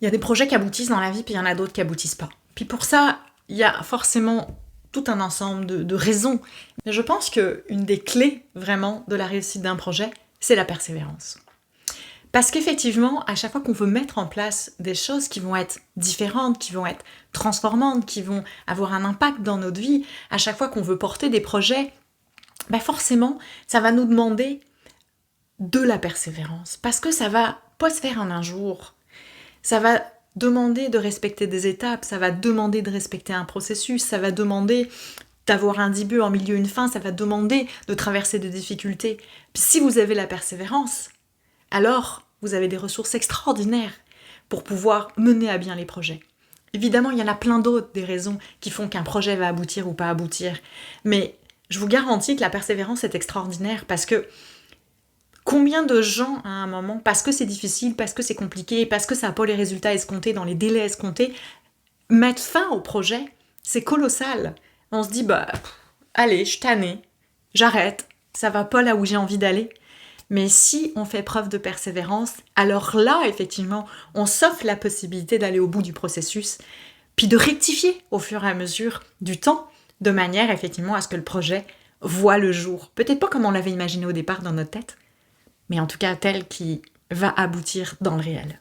Il y a des projets qui aboutissent dans la vie, puis il y en a d'autres qui aboutissent pas. Puis pour ça, il y a forcément tout un ensemble de raisons. Mais je pense qu'une des clés, vraiment, de la réussite d'un projet, c'est la persévérance. Parce qu'effectivement, à chaque fois qu'on veut mettre en place des choses qui vont être différentes, qui vont être transformantes, qui vont avoir un impact dans notre vie, à chaque fois qu'on veut porter des projets, forcément, ça va nous demander de la persévérance. Parce que ça va pas se faire en un jour. Ça va demander de respecter des étapes, ça va demander de respecter un processus, ça va demander d'avoir un début, un milieu, une fin, ça va demander de traverser des difficultés. Puis si vous avez la persévérance, alors vous avez des ressources extraordinaires pour pouvoir mener à bien les projets. Évidemment, il y en a plein d'autres, des raisons qui font qu'un projet va aboutir ou pas aboutir. Mais je vous garantis que la persévérance est extraordinaire parce que combien de gens, à un moment, parce que c'est difficile, parce que c'est compliqué, parce que ça n'a pas les résultats escomptés dans les délais escomptés, mettre fin au projet, c'est colossal. On se dit, allez, je suis tannée, j'arrête, ça va pas là où j'ai envie d'aller. Mais si on fait preuve de persévérance, alors là, effectivement, on s'offre la possibilité d'aller au bout du processus, puis de rectifier au fur et à mesure du temps, de manière, effectivement, à ce que le projet voit le jour. Peut-être pas comme on l'avait imaginé au départ dans notre tête, mais en tout cas tel qui va aboutir dans le réel.